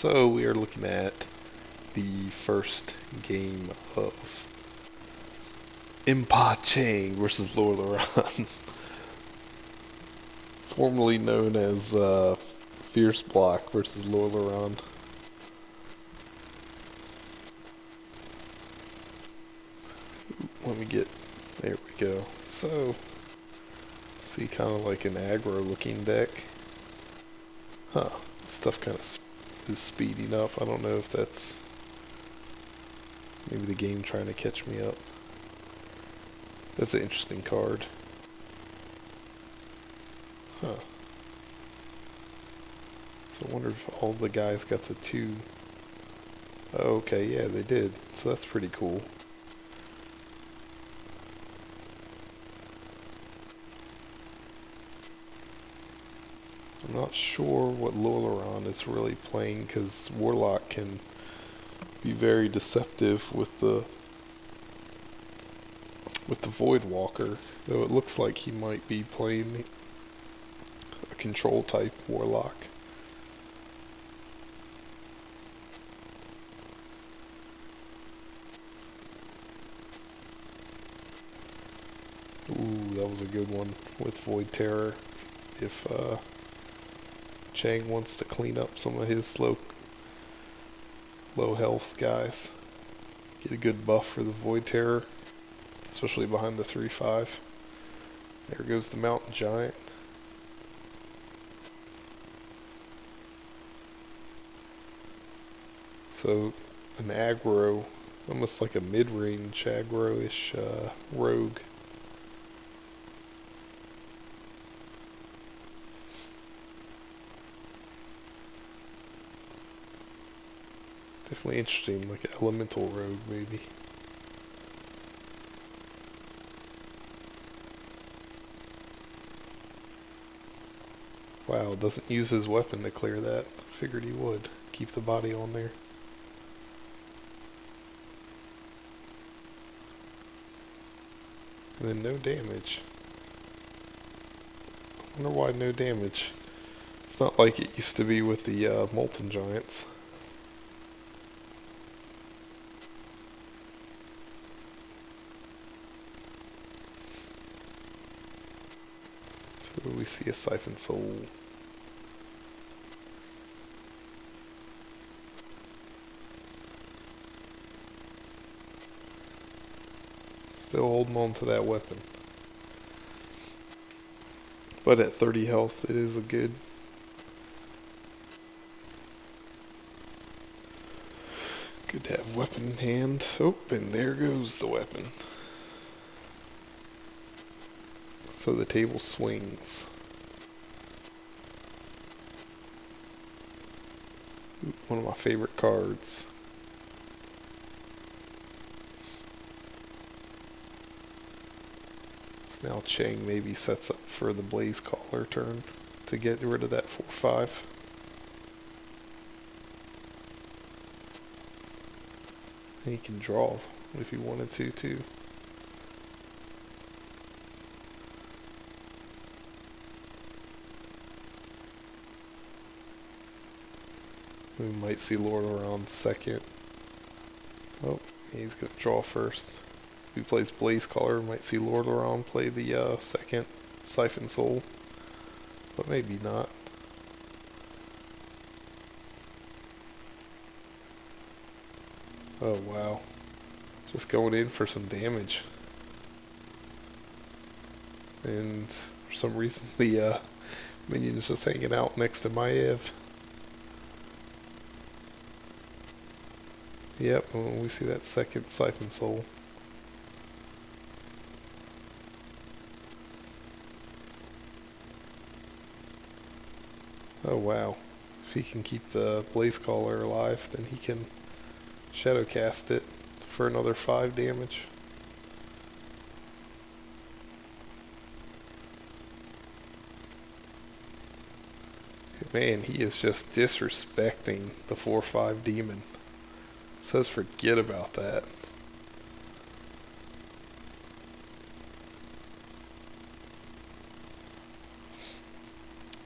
So we are looking at the first game of Chang versus Lordaeron, formerly known as Fierce Block versus Lordaeron. Let me get, there we go. So, see, kind of like an aggro looking deck. Huh, stuff kind of is speeding up. I don't know if that's maybe the game trying to catch me up. That's an interesting card. Huh. So I wonder if all the guys got the two. Oh, okay, yeah, they did. So that's pretty cool. I'm not sure what Lordaeron is really playing, because Warlock can be very deceptive with the Void Walker, though it looks like he might be playing a control type Warlock. Ooh, that was a good one with Void Terror. If Chang wants to clean up some of his low health guys, get a good buff for the Void Terror, especially behind the 3/5. There goes the Mountain Giant. So an aggro, almost like a mid-range aggro-ish rogue. Definitely interesting, like an elemental rogue maybe. Wow, doesn't use his weapon to clear that. Figured he would. Keep the body on there. And then no damage. I wonder why no damage. It's not like it used to be with the Molten Giants. So we see a Siphon Soul. Still holding on to that weapon. But at 30 health, it is a good to have weapon in hand. Oh, and there goes the weapon. So the table swings. Ooh, one of my favorite cards. So now Chang maybe sets up for the Blaze Caller turn to get rid of that 4/5. And he can draw if he wanted to too. We might see Lordaeron second. Oh, he's gonna draw first. If he plays Blaze Caller, we might see Lordaeron play the second Siphon Soul. But maybe not. Oh wow. Just going in for some damage. And for some reason the minion is just hanging out next to Maev. Yep, well, we see that second Siphon Soul. Oh wow. If he can keep the Blaze Caller alive, then he can Shadow Cast it for another 5 damage. Man, he is just disrespecting the 4/5 demon. It says forget about that.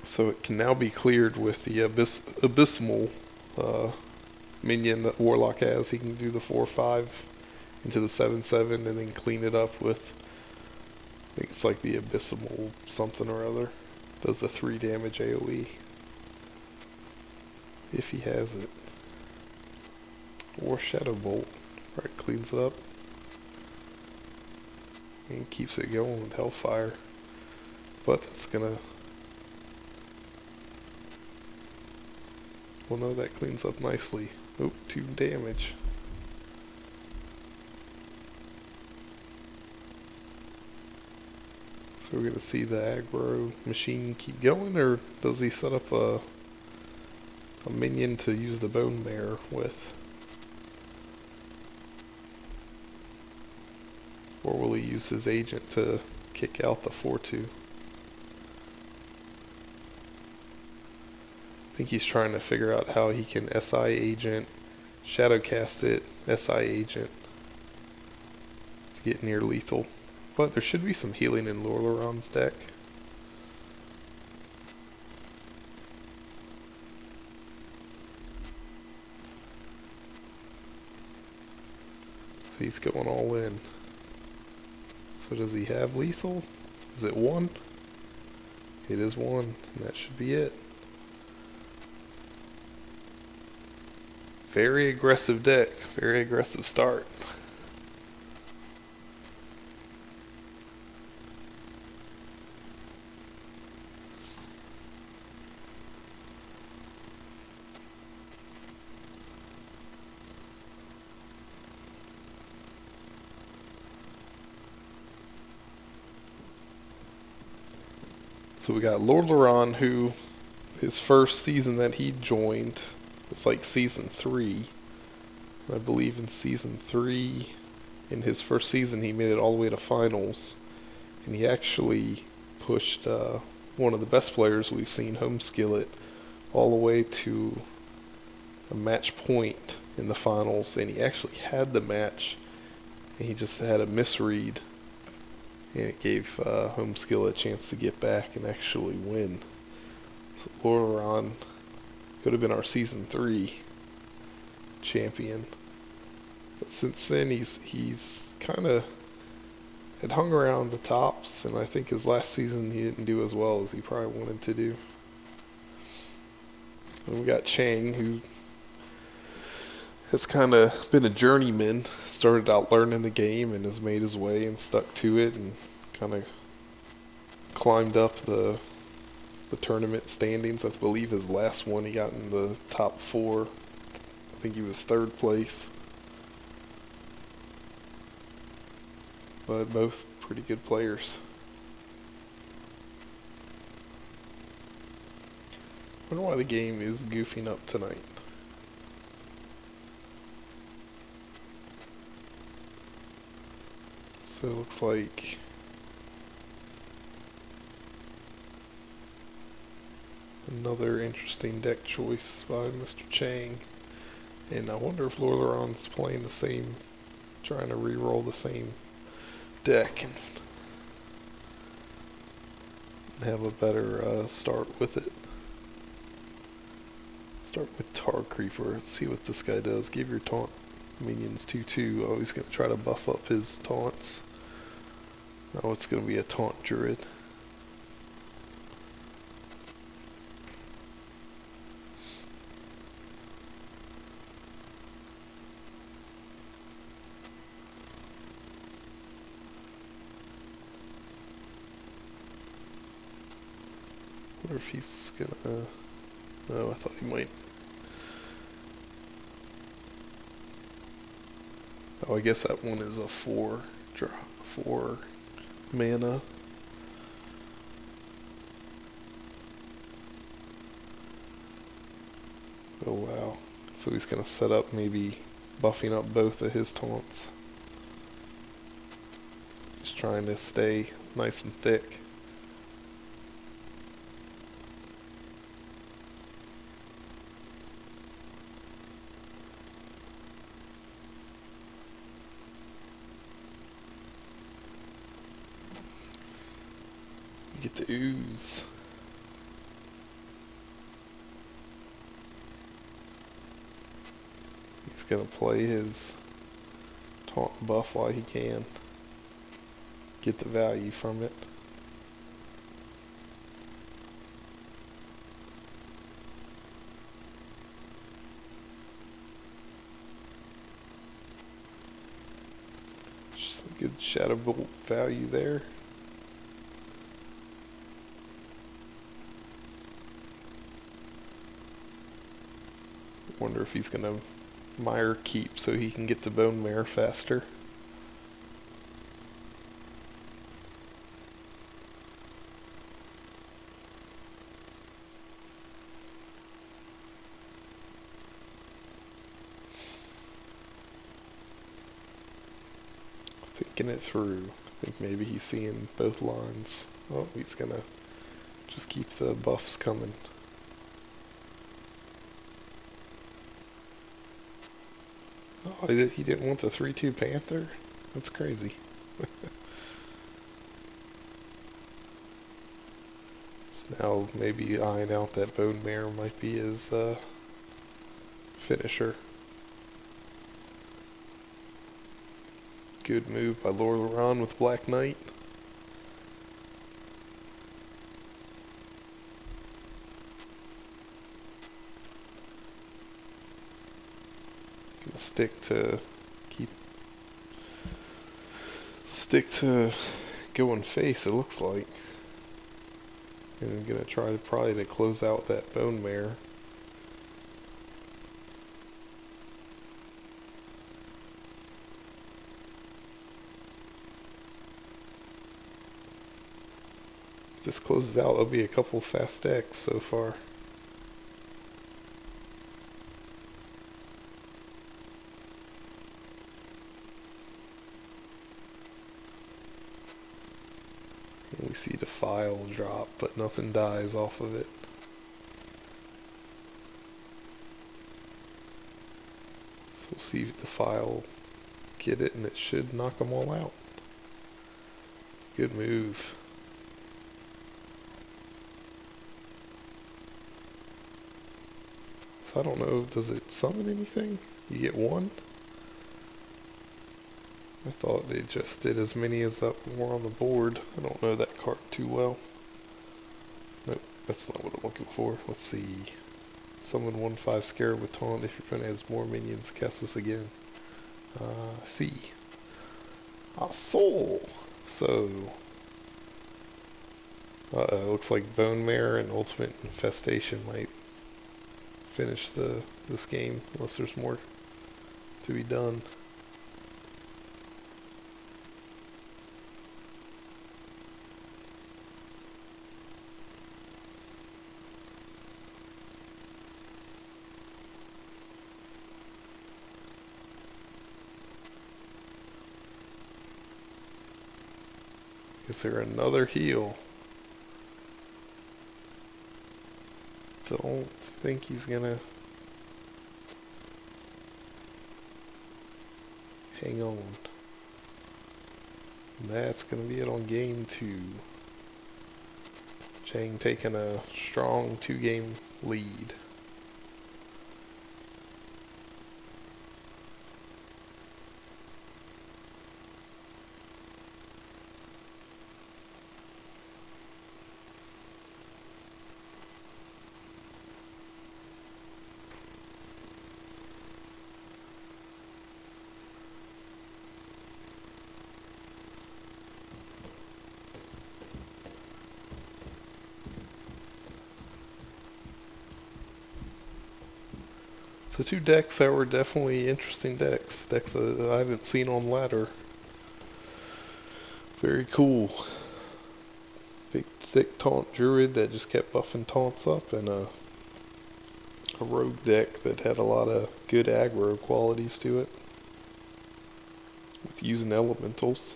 So it can now be cleared with the Abysmal uh, minion that Warlock has. He can do the 4/5 into the 7/7 and then clean it up with, I think it's like the Abysmal something or other. Does the 3 damage AoE if he has it. Or Shadow Bolt. Right, cleans it up and keeps it going with Hellfire. But it's gonna, well, no, that cleans up nicely. Oh, 2 damage. So we're gonna see the aggro machine keep going, or does he set up a minion to use the Bone Bear with? Or will he use his agent to kick out the 4/2? I think he's trying to figure out how he can SI agent, shadowcast it, SI agent to get near lethal. But there should be some healing in Lordaeron's deck. So he's going all in. So does he have lethal? Is it 1? It is 1, and that should be it. Very aggressive deck, very aggressive start. So we got Lordaeron, who his first season that he joined was like season 3. I believe in season 3, in his first season, he made it all the way to finals. And he actually pushed one of the best players we've seen, Home Skillet, all the way to a match point in the finals. And he actually had the match, and he just had a misread. And it gave Home Skillet a chance to get back and actually win. So Lordaeron could have been our season 3 champion. But since then he's kind of had hung around the tops, and I think his last season he didn't do as well as he probably wanted to do. And we got Chang, who has kind of been a journeyman, started out learning the game and has made his way and stuck to it and kind of climbed up the tournament standings. I believe his last one he got in the top 4. I think he was 3rd place. But both pretty good players. I wonder why the game is goofing up tonight. So it looks like another interesting deck choice by Mr. Chang. And I wonder if Lordaeron's playing the same, trying to re-roll the same deck and have a better start with it. Start with Tar Creeper. Let's see what this guy does. Give your taunt minions 2/2. Oh, he's going to try to buff up his taunts. Oh, it's going to be a taunt druid. I wonder if he's gonna, oh, I thought he might. Oh, I guess that one is a 4 mana. Oh wow. So he's gonna set up maybe buffing up both of his taunts. Just trying to stay nice and thick. Get the ooze. gonna play his taunt buff while he can. Get the value from it. Just a good Shadow Bolt value there. Wonder if he's gonna Mire keep so he can get the Bone Mare faster. Thinking it through. I think maybe he's seeing both lines. Oh, he's gonna just keep the buffs coming. Oh, he didn't want the 3-2 Panther? That's crazy. So now maybe eyeing out that Bone Mare might be his finisher. Good move by Lordaeron with Black Knight. Gonna stick to going face, it looks like. And I'm gonna try to probably to close out that Bone Mare. If this closes out, there'll be a couple fast decks so far. And we see the file drop, but nothing dies off of it. So we'll see if the file get it, and it should knock them all out. Good move. So I don't know, does it summon anything? You get one? I thought it just did as many as were on the board. I don't know that card too well. Nope, that's not what I'm looking for. Let's see. Summon 1/5 Scarab with Taunt. If your opponent has more minions, cast this again. See. Ah, Soul! So. Looks like Bone Mare and Ultimate Infestation might finish this game, unless there's more to be done. Is there another heal? Don't think he's gonna hang on. That's gonna be it on game 2. Chang taking a strong 2-game lead. So 2 decks that were definitely interesting decks. Decks that I haven't seen on ladder. Very cool. Big thick taunt druid that just kept buffing taunts up, and a rogue deck that had a lot of good aggro qualities to it. With using elementals.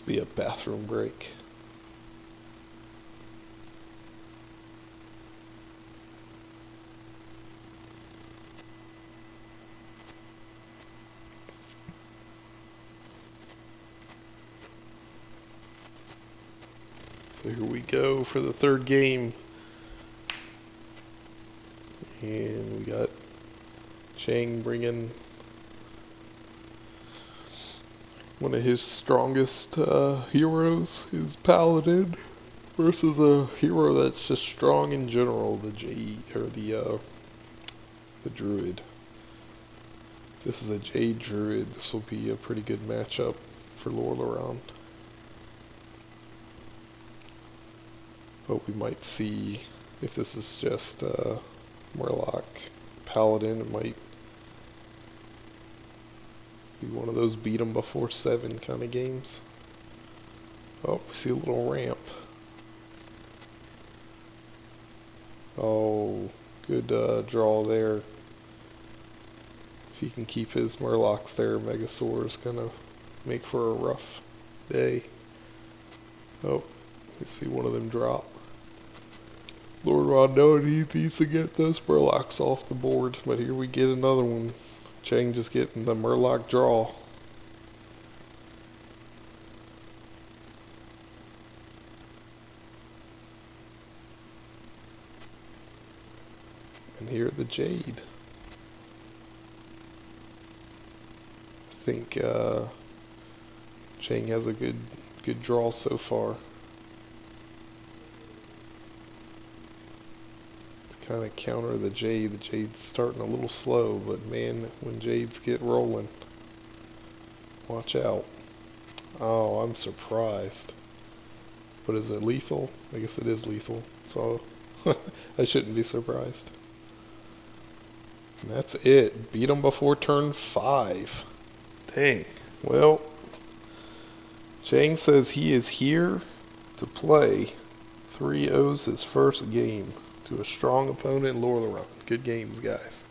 Must be a bathroom break. So here we go for the third game. And we got Chang bringing one of his strongest heroes, his paladin, versus a hero that's just strong in general, the druid. This is a jade druid. This will be a pretty good matchup for Lordaeron. But we might see if this is just Murloc paladin. It might be one of those beat 'em before 7 kind of games. Oh, we see a little ramp. Oh, good draw there. If he can keep his Murlocs there, Megasaur is gonna make for a rough day. Oh, you see one of them drop. Lordaeron knowing he needs to get those Murlocs off the board, but here we get another one. Chang just getting the Murloc draw. And here the Jade. I think Chang has a good draw so far. Kind of counter the Jade. The Jade's starting a little slow, but man, when Jades get rolling, watch out. Oh, I'm surprised. But is it lethal? I guess it is lethal, so I shouldn't be surprised. And that's it. Beat him before turn 5. Dang. Well, Chang says he is here to play 3-0's his first game to a strong opponent in Lordaeron. Good games, guys.